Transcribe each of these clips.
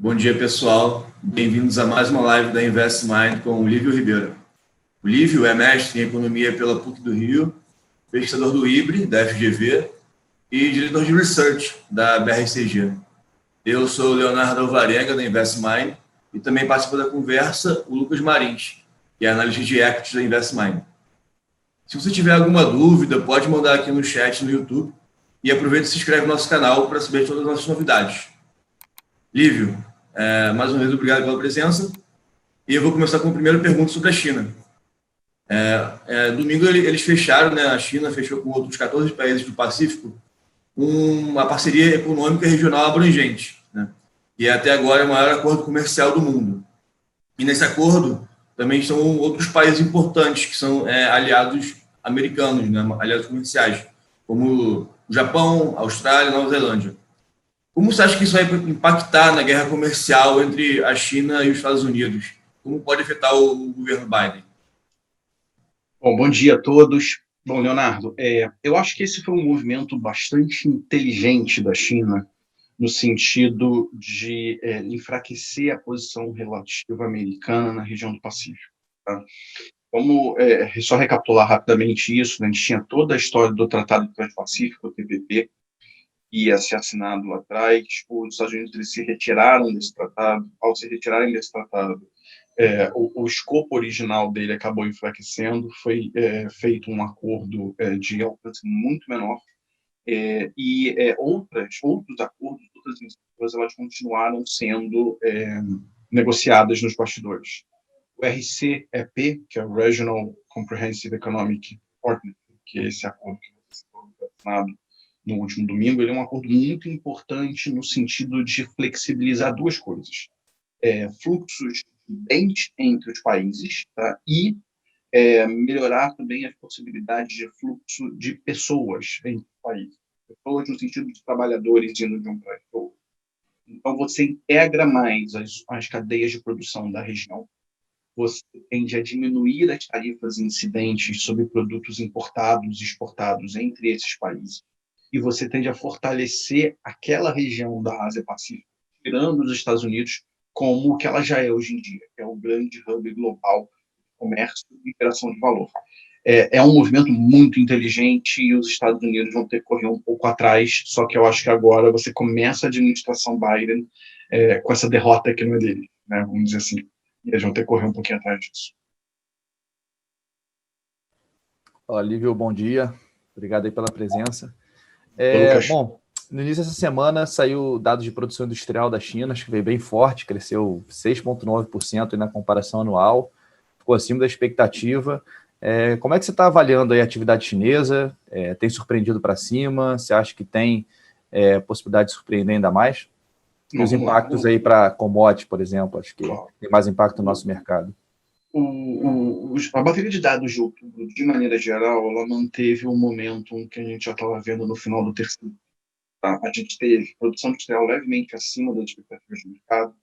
Bom dia, pessoal. Bem-vindos a mais uma live da Invest Mind com o Lívio Ribeiro. O Lívio é mestre em Economia pela PUC do Rio, pesquisador do IBRE, da FGV, e diretor de Research, da BRCG. Eu sou o Leonardo Alvarenga, da Invest Mind, e também participa da conversa o Lucas Marins, que é analista de equities da Invest Mind. Se você tiver alguma dúvida, pode mandar aqui no chat no YouTube e aproveita e se inscreve no nosso canal para saber todas as nossas novidades. Lívio, mais uma vez, obrigado pela presença. E eu vou começar com a primeira pergunta sobre a China. Domingo eles fecharam, né? A China fechou com outros 14 países do Pacífico uma parceria econômica regional abrangente, né? E até agora é o maior acordo comercial do mundo. E nesse acordo também estão outros países importantes que são aliados americanos, né? Aliados comerciais, como o Japão, a Austrália e a Nova Zelândia. Como você acha que isso vai impactar na guerra comercial entre a China e os Estados Unidos? Como pode afetar o governo Biden? Bom dia a todos. Bom, Leonardo, eu acho que esse foi um movimento bastante inteligente da China, no sentido de enfraquecer a posição relativa americana na região do Pacífico. Tá? Vamos só recapitular rapidamente isso, né? A gente tinha toda a história do Tratado Transpacífico, o TPP, que ia ser assinado lá atrás. Os Estados Unidos eles se retiraram desse tratado. Ao se retirarem desse tratado, o escopo original dele acabou enfraquecendo, foi feito um acordo de alcance muito menor, e outros acordos, outras iniciativas, elas continuaram sendo negociadas nos bastidores. O RCEP, que é o Regional Comprehensive Economic Partnership, que é esse acordo que você falou, assinado no último domingo, ele é um acordo muito importante no sentido de flexibilizar duas coisas. Fluxos de bens entre os países, tá? E melhorar também as possibilidades de fluxo de pessoas entre os países. Pessoas no sentido de trabalhadores indo de um para o outro. Então, você integra mais as cadeias de produção da região, você tende a diminuir as tarifas incidentes sobre produtos importados e exportados entre esses países, e você tende a fortalecer aquela região da Ásia-Pacífico, tirando os Estados Unidos como o que ela já é hoje em dia, que é o grande hub global de comércio e geração de valor. É um movimento muito inteligente e os Estados Unidos vão ter que correr um pouco atrás, só que eu acho que agora você começa a administração Biden com essa derrota que não é dele, né, vamos dizer assim, e eles vão ter que correr um pouquinho atrás disso. Lívio, bom dia. Obrigado aí pela presença. Bom, no início dessa semana saiu dados de produção industrial da China, acho que veio bem forte, cresceu 6,9% na comparação anual, ficou acima da expectativa. Como é que você está avaliando aí a atividade chinesa? Tem surpreendido para cima? Você acha que tem possibilidade de surpreender ainda mais? E os impactos aí para commodities, por exemplo, acho que tem mais impacto no nosso mercado. A bateria de dados de outubro, de maneira geral, ela manteve o momentum que a gente já estava vendo no final do terceiro. Tá? A gente teve produção industrial levemente acima das expectativas de mercado,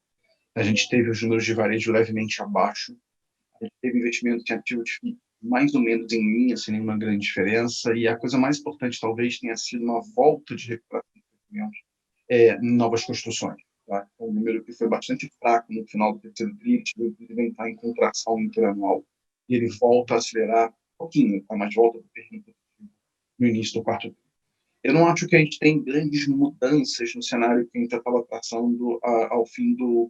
a gente teve os números de varejo levemente abaixo, a gente teve investimento em ativos mais ou menos em linha, sem nenhuma grande diferença, e a coisa mais importante talvez tenha sido uma volta de recuperação de crescimento em novas construções. Tá? Um número que foi bastante fraco no final do terceiro TRI, ele está em contração interanual, e ele volta a acelerar um pouquinho, tá? Mas volta para o no início do quarto TRI. Eu não acho que a gente tem grandes mudanças no cenário que a gente já estava traçando ao fim do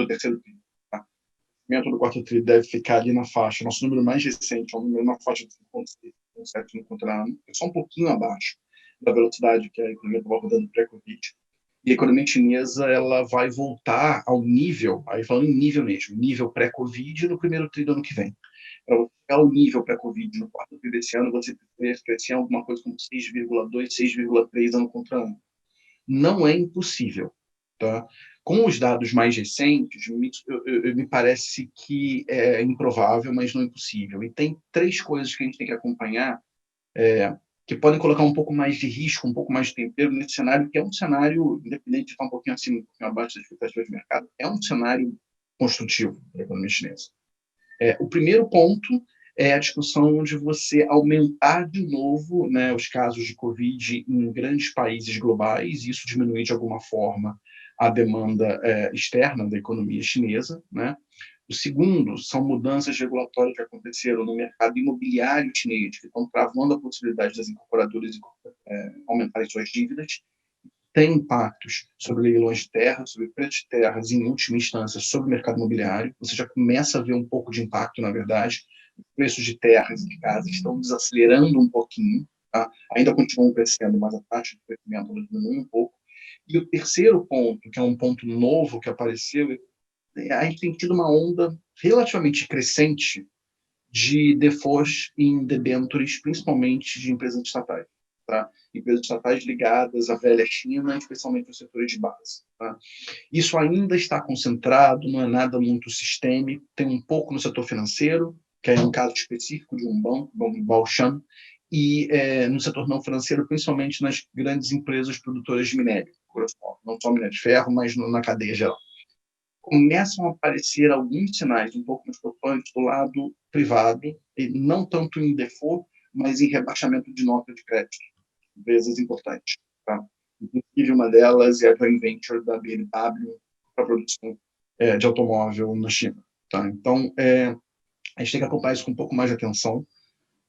terceiro TRI. Tá? O crescimento do quarto TRI deve ficar ali na faixa, nosso número mais recente é um número na faixa de 5,7 no contra-ano, é só um pouquinho abaixo da velocidade que a economia estava rodando pré-Covid. E a economia chinesa ela vai voltar ao nível, aí falando em nível mesmo, nível pré-Covid no primeiro TRI do ano que vem. Para você chegar ao nível pré-Covid no quarto TRI desse ano, você teria crescer alguma coisa como 6,2, 6,3 ano contra ano. Não é impossível. Tá? Com os dados mais recentes, me parece que é improvável, mas não impossível. E tem três coisas que a gente tem que acompanhar que podem colocar um pouco mais de risco, um pouco mais de tempero nesse cenário, que é um cenário, independente de estar um pouquinho acima, um pouquinho abaixo das expectativas de mercado, é um cenário construtivo para a economia chinesa. O primeiro ponto é a discussão de você aumentar de novo, né, os casos de Covid em grandes países globais, e isso diminuir de alguma forma à demanda externa da economia chinesa, né? O segundo são mudanças regulatórias que aconteceram no mercado imobiliário chinês, que estão travando a possibilidade das incorporadoras aumentarem suas dívidas. Tem impactos sobre leilões de terras, sobre preços de terras, em última instância, sobre o mercado imobiliário. Você já começa a ver um pouco de impacto, na verdade. Os preços de terras e de casas estão desacelerando um pouquinho, tá? Ainda continuam crescendo, mas a taxa de crescimento diminui um pouco. E o terceiro ponto, que é um ponto novo que apareceu, a gente tem tido uma onda relativamente crescente de defaults em debêntures, principalmente de empresas estatais. Tá? Empresas estatais ligadas à velha China, especialmente nos setores de base. Tá? Isso ainda está concentrado, não é nada muito sistêmico, tem um pouco no setor financeiro, que é um caso específico de um banco, o Baoshan, e no setor não financeiro, principalmente nas grandes empresas produtoras de minério, não só minério de ferro, mas na cadeia geral. Começam a aparecer alguns sinais um pouco mais preocupantes do lado privado, e não tanto em default, mas em rebaixamento de nota de crédito, empresas importantes. Tá? Inclusive, uma delas é a joint venture da BMW para a produção de automóvel na China. Tá? Então, a gente tem que acompanhar isso com um pouco mais de atenção.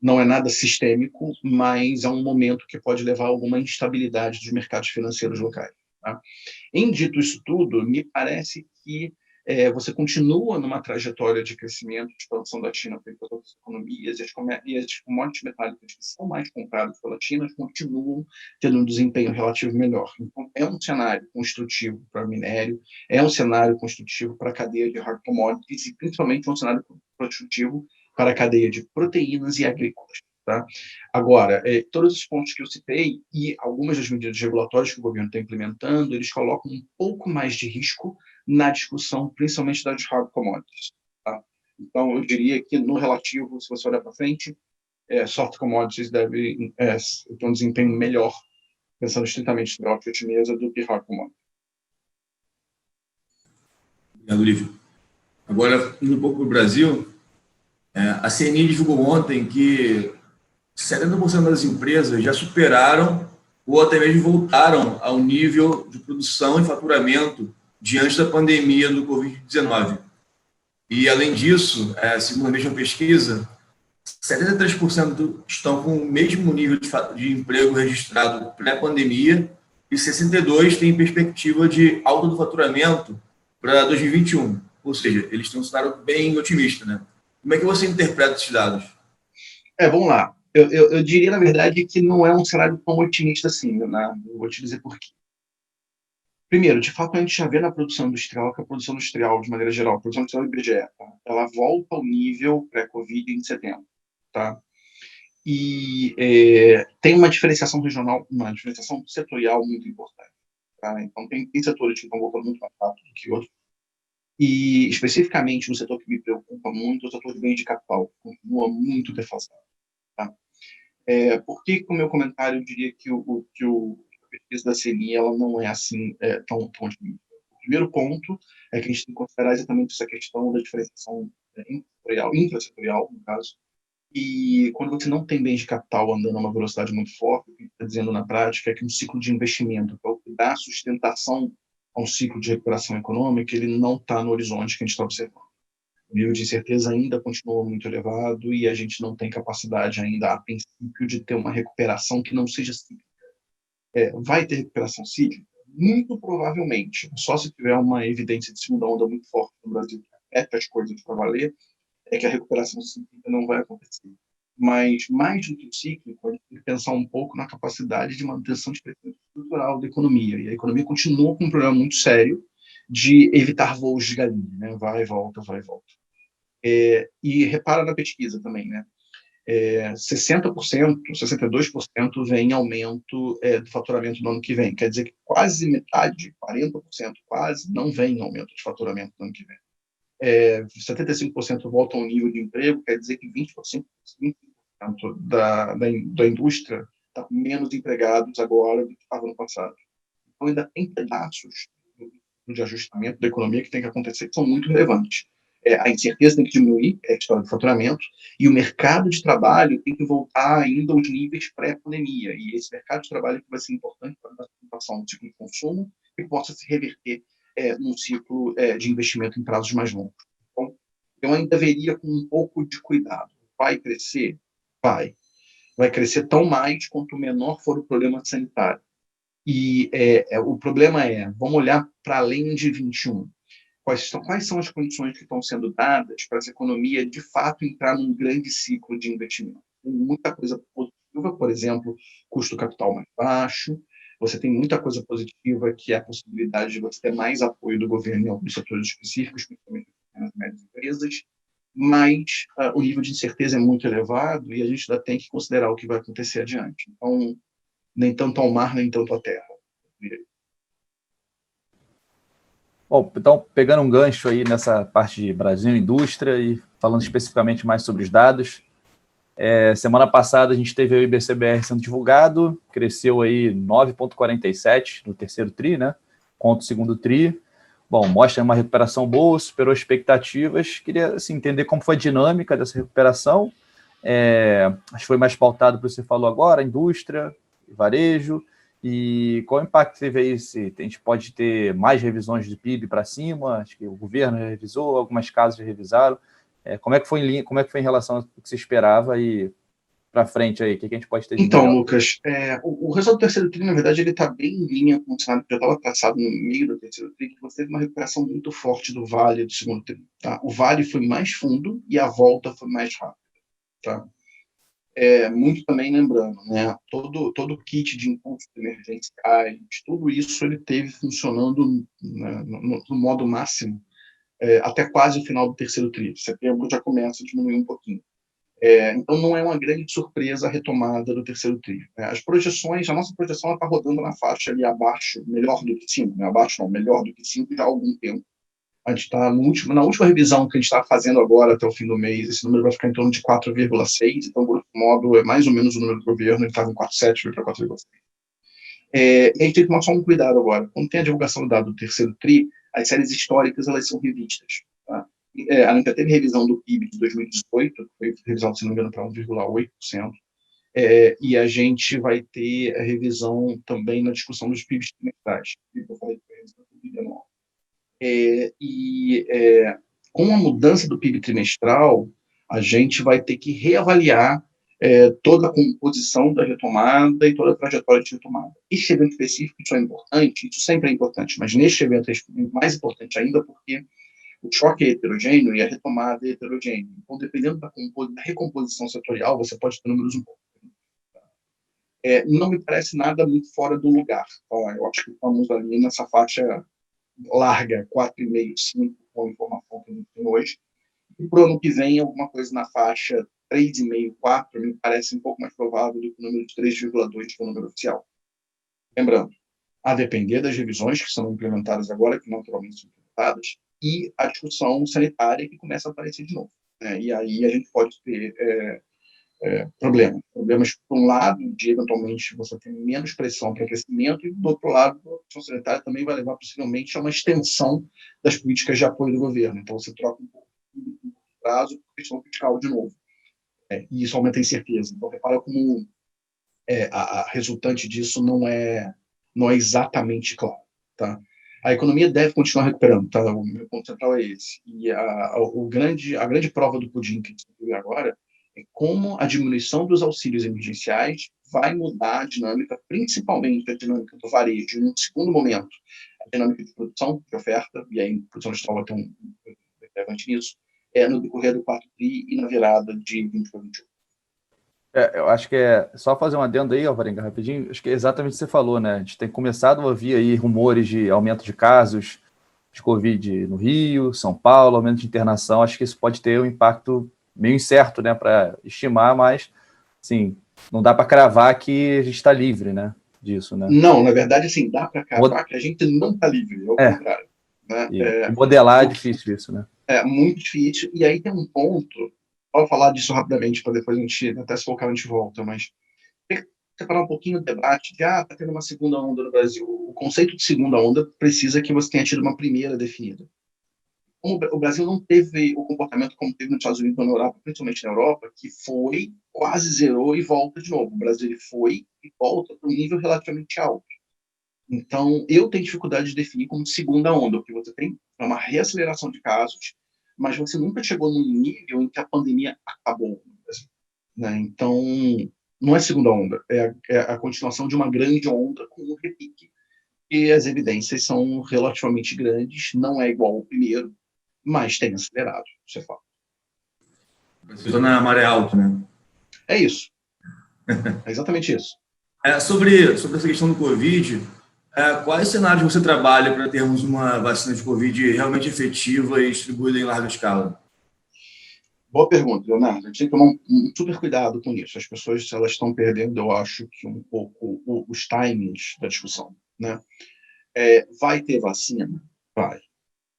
Não é nada sistêmico, mas é um momento que pode levar a alguma instabilidade dos mercados financeiros locais. Tá? Em dito isso tudo, me parece que você continua numa trajetória de crescimento, de expansão da China para as outras economias, e as commodities metálicas que são mais compradas pela China continuam tendo um desempenho relativo melhor. Então, é um cenário construtivo para o minério, é um cenário construtivo para a cadeia de hard commodities e, principalmente, um cenário construtivo para a cadeia de proteínas e agrícolas. Tá? Agora, todos os pontos que eu citei e algumas das medidas regulatórias que o governo está implementando, eles colocam um pouco mais de risco na discussão, principalmente das hard commodities. Tá? Então, eu diria que, no relativo, se você olhar para frente, soft commodities devem ter um desempenho melhor, pensando estritamente na ótica chinesa, do que hard commodities. Obrigado, Lívio. Agora, indo um pouco para o Brasil, a CNI divulgou ontem que 70% das empresas já superaram ou até mesmo voltaram ao nível de produção e faturamento diante da pandemia do Covid-19. E, além disso, segundo a mesma pesquisa, 73% estão com o mesmo nível de emprego registrado pré-pandemia e 62% têm perspectiva de alta do faturamento para 2021. Ou seja, eles têm um cenário bem otimista, né? Como é que você interpreta esses dados? Vamos lá. Eu diria, na verdade, que não é um cenário tão otimista assim, né? Eu vou te dizer por quê. Primeiro, de fato, a gente já vê na produção industrial que a produção industrial, de maneira geral, a produção industrial do IBGE, tá? Ela volta ao nível pré-Covid em setembro. Tá? E tem uma diferenciação regional, uma diferenciação setorial muito importante. Tá? Então, tem setores que estão voltando muito mais rápido do que outros. E, especificamente, no setor que me preocupa muito, é o setor de bens de capital, continua muito defasado. Tá? Por que, com o meu comentário, eu diria que a pesquisa da CNI ela não é assim tão otimista? O primeiro ponto é que a gente tem que considerar exatamente essa questão da diferenciação intrasetorial, no caso. E quando você não tem bens de capital andando a uma velocidade muito forte, o que está dizendo na prática é que um ciclo de investimento, que é o que dá sustentação a um ciclo de recuperação econômica, ele não está no horizonte que a gente está observando. O nível de incerteza ainda continua muito elevado e a gente não tem capacidade ainda, a princípio, de ter uma recuperação que não seja cíclica. Vai ter recuperação cíclica? Muito provavelmente. Só se tiver uma evidência de segunda onda muito forte no Brasil, que afeta as coisas para valer, é que a recuperação cíclica não vai acontecer. Mas, mais do que o cíclico, a gente tem que pensar um pouco na capacidade de manutenção de crescimento estrutural da economia. E a economia continua com um problema muito sério de evitar voos de galinha, né? Vai e volta, vai e volta. E repara na pesquisa também, né? 60%, 62% vem em aumento do faturamento no ano que vem. Quer dizer que quase metade, 40% quase, não vem em aumento de faturamento no ano que vem. 75% voltam ao nível de emprego, quer dizer que 20% da indústria está com menos empregados agora do que estava no passado. Então, ainda tem pedaços de ajustamento da economia que tem que acontecer que são muito relevantes. A incerteza tem que diminuir, a história do faturamento, e o mercado de trabalho tem que voltar ainda aos níveis pré-pandemia. E esse mercado de trabalho que vai ser importante para a participação do ciclo de consumo que possa se reverter num ciclo de investimento em prazos mais longos. Então, eu ainda veria com um pouco de cuidado. Vai crescer? Vai. Vai crescer tão mais quanto menor for o problema sanitário. E o problema vamos olhar para além de 21. Quais são as condições que estão sendo dadas para essa economia, de fato, entrar num grande ciclo de investimento? Tem muita coisa positiva, por exemplo, custo capital mais baixo. Você tem muita coisa positiva, que é a possibilidade de você ter mais apoio do governo em alguns setores específicos, principalmente nas médias empresas, mas o nível de incerteza é muito elevado e a gente ainda tem que considerar o que vai acontecer adiante. Então, nem tanto ao mar, nem tanto à terra. Bom, então, pegando um gancho aí nessa parte de Brasil Indústria e falando especificamente mais sobre os dados, semana passada a gente teve o IBCBR sendo divulgado, cresceu aí 9,47 no terceiro TRI, né, contra o segundo TRI. Bom, mostra uma recuperação boa, superou expectativas. Queria assim, entender como foi a dinâmica dessa recuperação. Acho que foi mais pautado para o que você falou agora, indústria, varejo, e qual impacto teve aí? Se a gente pode ter mais revisões de PIB para cima? Acho que o governo revisou, algumas casas já revisaram. Como é que foi em relação ao que você esperava e para frente aí? O que a gente pode ter de Então, melhor? Lucas, o resultado do terceiro TRI, na verdade, ele está bem em linha com o cenário que já estava traçado no meio do terceiro TRI, que você teve uma recuperação muito forte do Vale do segundo TRI. Tá? O Vale foi mais fundo e a volta foi mais rápida. Tá? Muito também lembrando, né, todo o kit de impulsos emergenciais, tudo isso ele teve funcionando, né, no modo máximo até quase o final do terceiro TRI. Setembro já começa a diminuir um pouquinho. Então, não é uma grande surpresa a retomada do terceiro TRI. As projeções, a nossa projeção está rodando na faixa ali abaixo, melhor do que 5, né? Abaixo não, melhor do que 5 já há algum tempo. A gente está na última revisão que a gente está fazendo agora até o fim do mês, esse número vai ficar em torno de 4,6, então, grosso modo, é mais ou menos o número do governo, ele estava em 4,7, foi para 4,6. E a gente tem que tomar só um cuidado agora. Quando tem a divulgação do dado do terceiro TRI, as séries históricas elas são revistas. Tá? A gente teve revisão do PIB de 2018, que foi revisado, se não me engano, para 1,8%, e a gente vai ter a revisão também na discussão dos PIBs trimestrais, que eu falei que foi a revisão do PIB anual. Com a mudança do PIB trimestral, a gente vai ter que reavaliar toda a composição da retomada e toda a trajetória de retomada. Este evento específico, isso é importante, isso sempre é importante, mas neste evento é mais importante ainda porque o choque é heterogêneo e a retomada é heterogênea. Então, dependendo da recomposição setorial, você pode ter números um pouco. Não me parece nada muito fora do lugar. Então, eu acho que estamos ali nessa faixa larga, 4,5, 5, com a informação que a gente tem hoje. E para o ano que vem, alguma coisa na faixa 3,5, 4, me parece um pouco mais provável do que o número de 3,2, que é o número oficial. Lembrando, a depender das revisões que são implementadas agora, que naturalmente são implementadas, e a discussão sanitária que começa a aparecer de novo. E aí a gente pode ter problemas, por um lado, de eventualmente você ter menos pressão para crescimento, e do outro lado, a questão sanitária também vai levar possivelmente a uma extensão das políticas de apoio do governo. Então você troca um pouco de prazo por questão fiscal de novo. E isso aumenta a incerteza. Então repara como a resultante disso não é exatamente claro. Tá? A economia deve continuar recuperando, tá? O meu ponto central é esse. E a grande prova do pudim que a gente viu agora é como a diminuição dos auxílios emergenciais vai mudar a dinâmica, principalmente a dinâmica do varejo, e, num segundo momento, a dinâmica de produção, de oferta, e aí a produção industrial vai ter um relevante nisso, no decorrer do 4TRI e na virada de 20 para 21. Eu acho que só fazer um adendo aí, Alvarenga, rapidinho. Acho que é exatamente o que você falou, né? A gente tem começado a ouvir aí rumores de aumento de casos de Covid no Rio, São Paulo, aumento de internação. Acho que isso pode ter um impacto meio incerto, né, para estimar, mas, assim, não dá para cravar que a gente está livre, né, disso, né? Não, na verdade, assim, dá para cravar que a gente não está livre, ao contrário. Né? E modelar é difícil isso, né? É muito difícil. E aí tem um ponto, vou falar disso rapidamente, para depois a gente, até se focar, a gente volta, mas tem que separar um pouquinho o debate de, está tendo uma segunda onda no Brasil. O conceito de segunda onda precisa que você tenha tido uma primeira definida. O Brasil não teve o comportamento como teve nos Estados Unidos ou na Europa, principalmente na Europa, que foi, quase zerou e volta de novo. O Brasil ele foi e volta para um nível relativamente alto. Então, eu tenho dificuldade de definir como segunda onda, porque você tem uma reaceleração de casos, mas você nunca chegou num nível em que a pandemia acabou, né? Então, não é segunda onda, é a continuação de uma grande onda com um repique. E as evidências são relativamente grandes, não é igual ao primeiro, mas tem acelerado, isso é fato. Você está na maré alta, né? É isso, é exatamente isso. Sobre essa questão do Covid, quais cenários você trabalha para termos uma vacina de Covid realmente efetiva e distribuída em larga escala? Boa pergunta, Leonardo. A gente tem que tomar um super cuidado com isso. As pessoas elas estão perdendo, eu acho, que um pouco os timings da discussão, né? Vai ter vacina? Vai.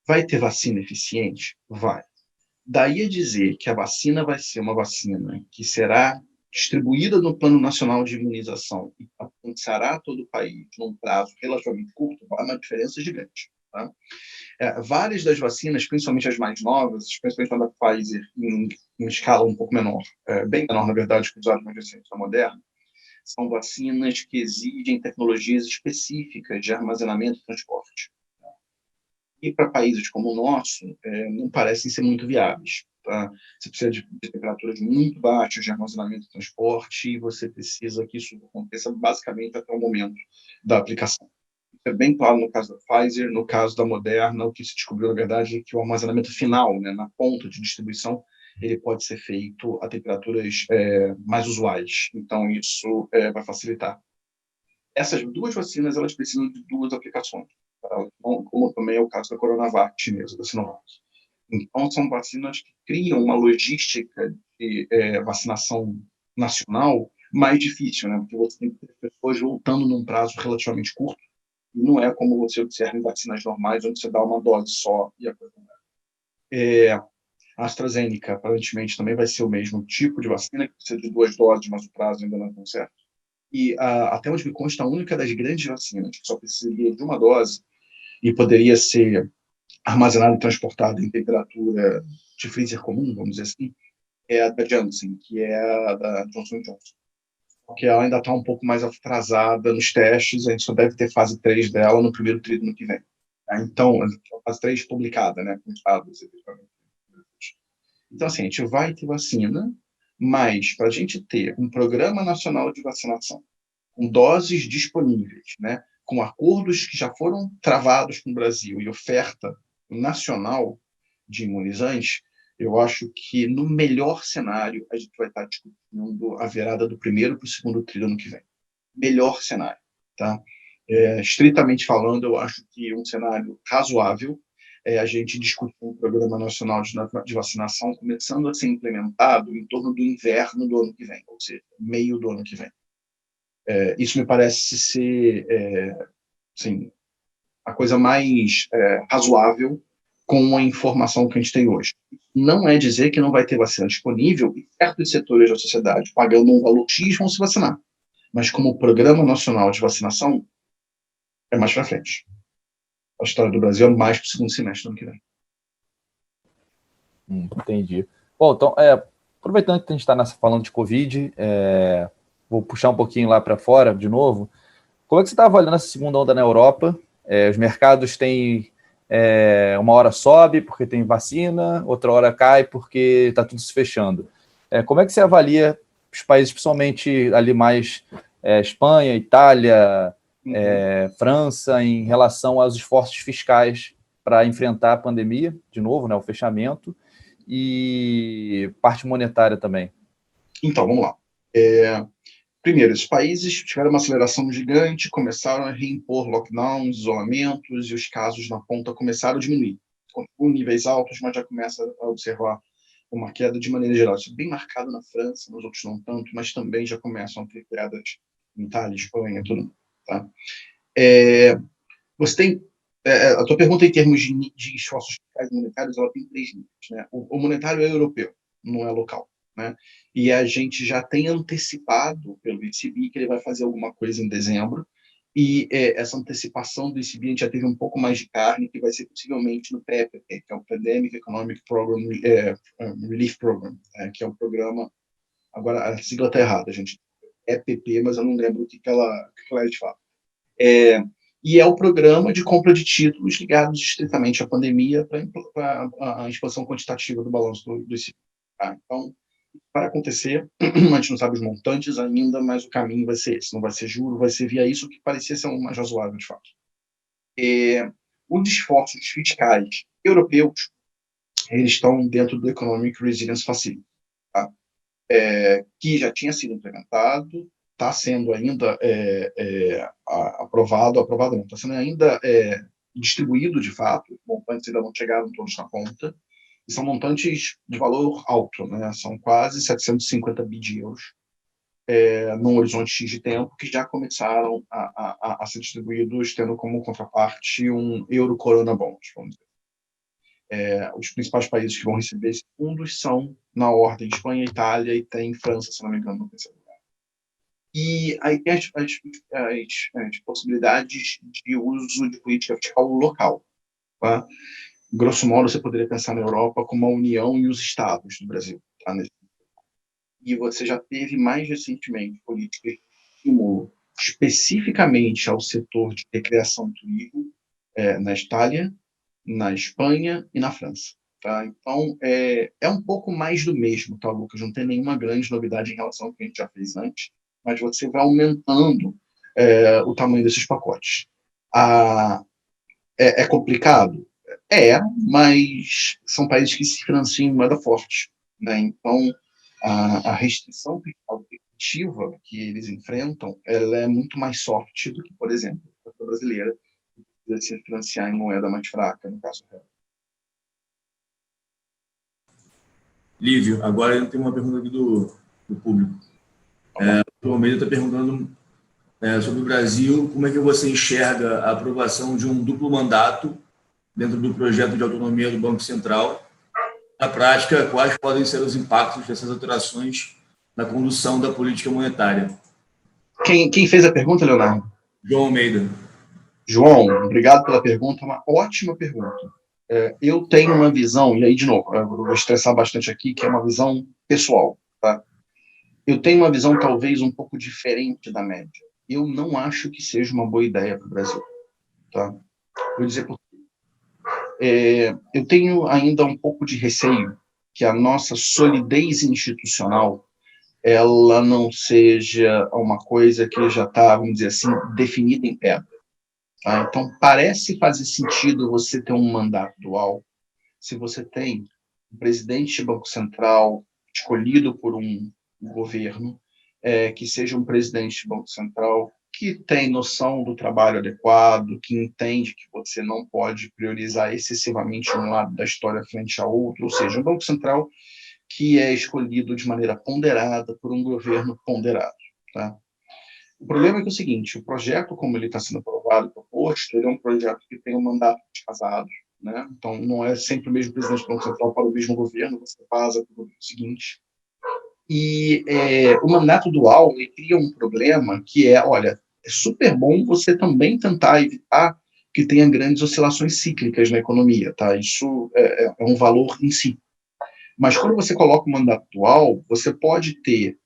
Vai ter vacina eficiente? Vai. Daí a dizer que a vacina vai ser uma vacina que será distribuída no Plano Nacional de Imunização e alcançará todo o país num prazo relativamente curto, há uma diferença gigante. Tá? Várias das vacinas, principalmente as mais novas, especialmente a da Pfizer, em escala um pouco menor, bem menor, na verdade, que os usados mais recentes da Moderna, são vacinas que exigem tecnologias específicas de armazenamento e transporte. E para países como o nosso, não parecem ser muito viáveis. Tá? Você precisa de temperaturas muito baixas de armazenamento e transporte, e você precisa que isso aconteça basicamente até o momento da aplicação. É bem claro no caso da Pfizer, no caso da Moderna, o que se descobriu, na verdade, é que o armazenamento final, né, na ponta de distribuição, ele pode ser feito a temperaturas mais usuais. Então, isso vai facilitar. Essas duas vacinas, elas precisam de duas aplicações, tá? Como também é o caso da Coronavac chinesa, da Sinovac. Então, são vacinas que criam uma logística de vacinação nacional mais difícil, né? Porque você tem que ter pessoas voltando num prazo relativamente curto, e não é como você observa em vacinas normais, onde você dá uma dose só e a coisa a AstraZeneca, aparentemente, também vai ser o mesmo tipo de vacina, que precisa de duas doses, mas o prazo ainda não é tão certo. E, até onde me consta, a única das grandes vacinas que só precisaria de uma dose e poderia ser armazenada e transportada em temperatura de freezer comum, vamos dizer assim, é a da Janssen, que é a da Johnson Johnson. Porque ela ainda está um pouco mais atrasada nos testes, a gente só deve ter fase 3 dela no primeiro trimestre do ano que vem. Então, a fase 3 publicada, né, com dados, efetivamente. Então, assim, a gente vai ter vacina, mas para a gente ter um programa nacional de vacinação, com doses disponíveis, né, com acordos que já foram travados com o Brasil e oferta nacional de imunizantes, eu acho que, no melhor cenário, a gente vai estar discutindo a virada do primeiro para o segundo trimestre do ano que vem. Melhor cenário. Tá? Estritamente falando, eu acho que um cenário razoável é a gente discutir um programa nacional de vacinação começando a ser implementado em torno do inverno do ano que vem, ou seja, meio do ano que vem. Isso me parece ser assim, a coisa mais razoável com a informação que a gente tem hoje. Não é dizer que não vai ter vacina disponível e certos setores da sociedade, pagando um valor X, vão se vacinar. Mas como Programa Nacional de Vacinação, é mais para frente. A história do Brasil é mais para o segundo semestre do ano que vem. Entendi. Bom, então, aproveitando que a gente está falando de Covid, vou puxar um pouquinho lá para fora de novo. Como é que você está avaliando essa segunda onda na Europa? Os mercados têm uma hora sobe porque tem vacina, outra hora cai porque está tudo se fechando. Como é que você avalia os países, principalmente ali mais Espanha, Itália, França, em relação aos esforços fiscais para enfrentar a pandemia, de novo, né, o fechamento, e parte monetária também? Então, vamos lá. Primeiro, os países tiveram uma aceleração gigante, começaram a reimpor lockdowns, isolamentos, e os casos na ponta começaram a diminuir. Continuam níveis altos, mas já começa a observar uma queda de maneira geral. Isso é bem marcado na França, nos outros não tanto, mas também já começam a ter quedas em Itália, Espanha, tudo mundo. Tá? Você tem a tua pergunta em termos de esforços fiscais monetários, ela tem três níveis. Né? O monetário é europeu, não é local. Né? E a gente já tem antecipado pelo ECB que ele vai fazer alguma coisa em dezembro, e essa antecipação do ECB a gente já teve um pouco mais de carne, que vai ser possivelmente no PEPP, que é o Pandemic Economic Program, Relief Program, que é o programa, agora a sigla está errada, gente, EPP, mas eu não lembro o que ela é de fato. e é o programa de compra de títulos ligados estritamente à pandemia para a expansão quantitativa do balanço dos ciclos. Tá? Então, vai acontecer, a gente não sabe os montantes ainda, mas o caminho vai ser esse, não vai ser juro, vai ser via isso que parecia ser um mais razoável, de fato. Os esforços fiscais europeus, eles estão dentro do Economic Resilience Facility, tá? Que já tinha sido implementado, está sendo ainda aprovado não, está sendo ainda distribuído de fato, os montantes ainda não chegaram todos na conta, e são montantes de valor alto, né? São quase 750 bi de euros, num horizonte X de tempo, que já começaram a ser distribuídos, tendo como contraparte um euro corona bond, vamos dizer. Os principais países que vão receber esses fundos são, na ordem, Espanha, Itália e tem França, se não me engano, no terceiro lugar. E aí tem as possibilidades de uso de política fiscal local. Tá? Grosso modo, você poderia pensar na Europa como a União e os Estados do Brasil. Tá? E você já teve mais recentemente políticas de estímulo especificamente ao setor de recreação e turismo na Itália, na Espanha e na França. Tá? Então, é um pouco mais do mesmo, tá, Lucas? Não tem nenhuma grande novidade em relação ao que a gente já fez antes, mas você vai aumentando o tamanho desses pacotes. É complicado? Mas são países que se financiam em moeda forte. Né? Então, a restrição fiscal efetiva que eles enfrentam, ela é muito mais soft do que, por exemplo, a brasileira, que precisa se financiar em moeda mais fraca, no caso real. Lívio, agora eu tenho uma pergunta aqui do público. O Almeida está perguntando sobre o Brasil, como é que você enxerga a aprovação de um duplo mandato dentro do projeto de autonomia do Banco Central? Na prática, quais podem ser os impactos dessas alterações na condução da política monetária? Quem fez a pergunta, Leonardo? João Almeida. João, obrigado pela pergunta, uma ótima pergunta. Eu tenho uma visão, e aí, de novo, eu vou estressar bastante aqui, que é uma visão pessoal. Tá? Eu tenho uma visão talvez um pouco diferente da média. Eu não acho que seja uma boa ideia para o Brasil. Tá? Vou dizer por quê. Eu tenho ainda um pouco de receio que a nossa solidez institucional ela não seja uma coisa que já está, vamos dizer assim, definida em pedra. Tá? Então, parece fazer sentido você ter um mandato dual se você tem um presidente do Banco Central escolhido por um governo, que seja um presidente do Banco Central que tem noção do trabalho adequado, que entende que você não pode priorizar excessivamente um lado da história frente a outro, ou seja, um Banco Central que é escolhido de maneira ponderada por um governo ponderado. Tá? O problema é que é o seguinte, o projeto, como ele está sendo aprovado e proposto, ele é um projeto que tem um mandato desfasado, né? Então, não é sempre o mesmo presidente do Banco Central para o mesmo governo, você faz o seguinte. E o mandato dual ele cria um problema que olha, é super bom você também tentar evitar que tenha grandes oscilações cíclicas na economia, tá? Isso é um valor em si. Mas quando você coloca o mandato dual, você pode ter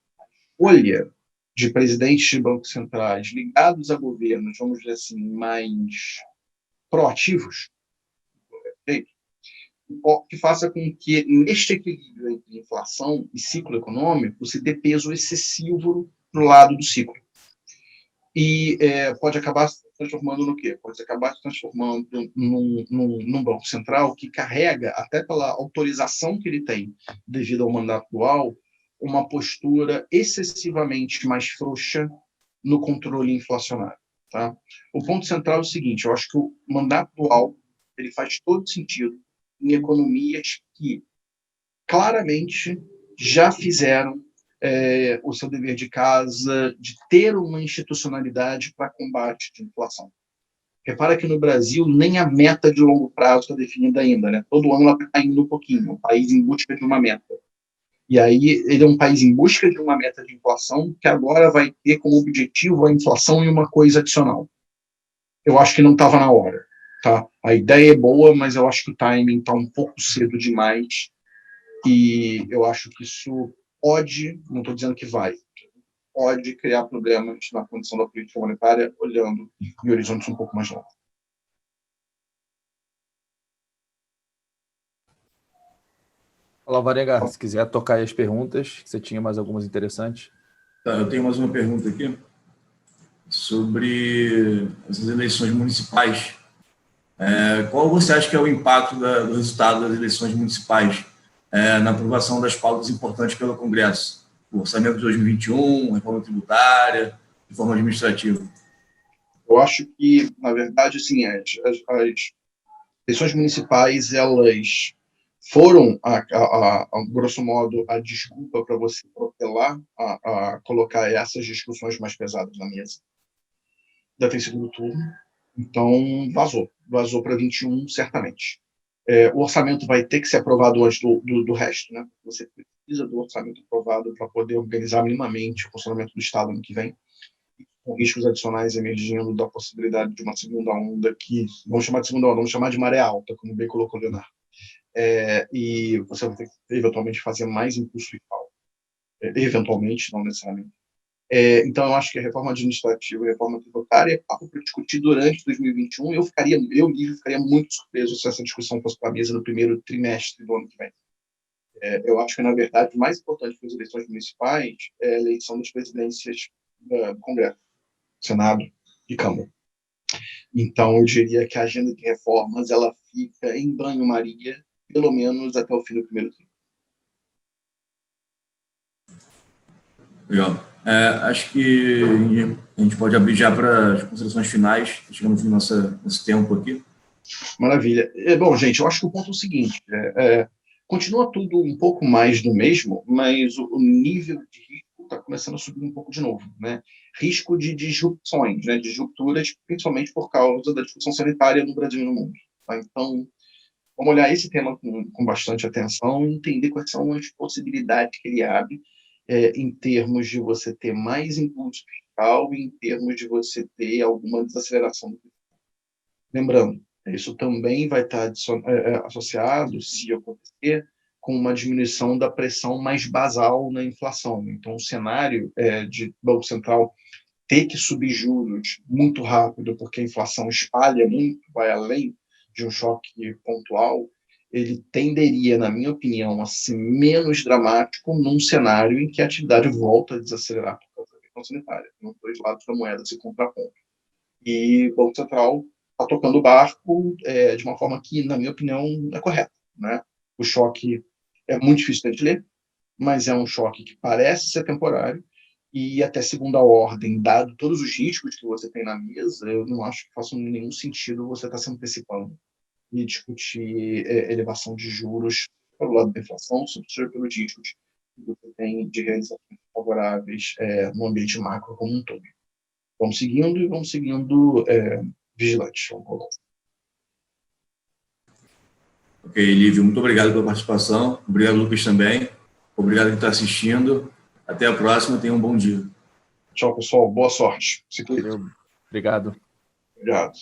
escolha de presidentes de bancos centrais ligados a governos, vamos dizer assim, mais proativos, que faça com que, neste equilíbrio entre inflação e ciclo econômico, se dê peso excessivo para o lado do ciclo. E pode acabar se transformando no quê? Pode acabar se transformando num banco central que carrega, até pela autorização que ele tem devido ao mandato dual, uma postura excessivamente mais frouxa no controle inflacionário. Tá? O ponto central é o seguinte, eu acho que o mandato dual ele faz todo sentido em economias que claramente já fizeram o seu dever de casa de ter uma institucionalidade para combate de inflação. Repara que no Brasil nem a meta de longo prazo está definida ainda. Né? Todo ano ela está caindo um pouquinho, um país em busca de uma meta. E aí ele é um país em busca de uma meta de inflação que agora vai ter como objetivo a inflação e uma coisa adicional. Eu acho que não estava na hora. Tá? A ideia é boa, mas eu acho que o timing está um pouco cedo demais e eu acho que isso pode, não estou dizendo que vai, pode criar problemas na condição da política monetária, olhando em horizontes um pouco mais longos. Olá, Varenga, se quiser tocar aí as perguntas, que você tinha mais algumas interessantes. Tá, eu tenho mais uma pergunta aqui sobre as eleições municipais. Qual você acha que é o impacto do resultado das eleições municipais na aprovação das pautas importantes pelo Congresso? O orçamento de 2021, reforma tributária, reforma administrativa. Eu acho que, na verdade, sim, as eleições municipais, elas foram, grosso modo, a desculpa para você protelar, a colocar essas discussões mais pesadas na mesa. Já tem segundo turno, então vazou para 21, certamente. O orçamento vai ter que ser aprovado antes do resto, né? Você precisa do orçamento aprovado para poder organizar minimamente o funcionamento do Estado ano que vem, com riscos adicionais emergindo da possibilidade de uma segunda onda que, vamos chamar de segunda onda, vamos chamar de maré alta, como bem colocou o Leonardo. E você vai ter que, eventualmente, fazer mais impulso fiscal. Eventualmente, não necessariamente. Então, eu acho que a reforma administrativa e a reforma tributária é papo para discutir durante 2021. Eu, Lívio, ficaria muito surpreso se essa discussão fosse para a mesa no primeiro trimestre do ano que vem. Eu acho que, na verdade, o mais importante para as eleições municipais é a eleição das presidências do Congresso, Senado e Câmara. Então, eu diria que a agenda de reformas ela fica em banho-maria, pelo menos até o fim do primeiro turno. Legal. Acho que a gente pode abrir já para as considerações finais. Chegamos no nosso tempo aqui. Maravilha. Bom, gente, eu acho que o ponto é o seguinte. Continua tudo um pouco mais do mesmo, mas o nível de risco está começando a subir um pouco de novo, né? Risco de disrupções, né? Disrupturas, principalmente por causa da discussão sanitária no Brasil e no mundo. Tá? Então, vamos olhar esse tema com bastante atenção e entender quais são as possibilidades que ele abre em termos de você ter mais impulso fiscal e em termos de você ter alguma desaceleração do crescimento. Lembrando, isso também vai estar associado, se acontecer, com uma diminuição da pressão mais basal na inflação. Então, o cenário de Banco Central ter que subir juros muito rápido, porque a inflação espalha muito, vai além de um choque pontual, ele tenderia, na minha opinião, a ser menos dramático num cenário em que a atividade volta a desacelerar por causa da questão sanitária. Nos dois lados da moeda se contrapõem. E o Banco Central está tocando o barco de uma forma que, na minha opinião, é correta, né? O choque é muito difícil de ler, mas é um choque que parece ser temporário e até segunda ordem, dado todos os riscos que você tem na mesa, eu não acho que faça nenhum sentido você estar se antecipando e discutir elevação de juros pelo lado da inflação, sobretudo pelos riscos que você tem de realizações favoráveis no ambiente macro como um todo. Vamos seguindo vigilantes. Ok, Lívio, muito obrigado pela participação. Obrigado, Lucas, também. Obrigado quem está assistindo. Até a próxima. Tenha um bom dia. Tchau, pessoal. Boa sorte. Se cuida. Obrigado. Obrigado.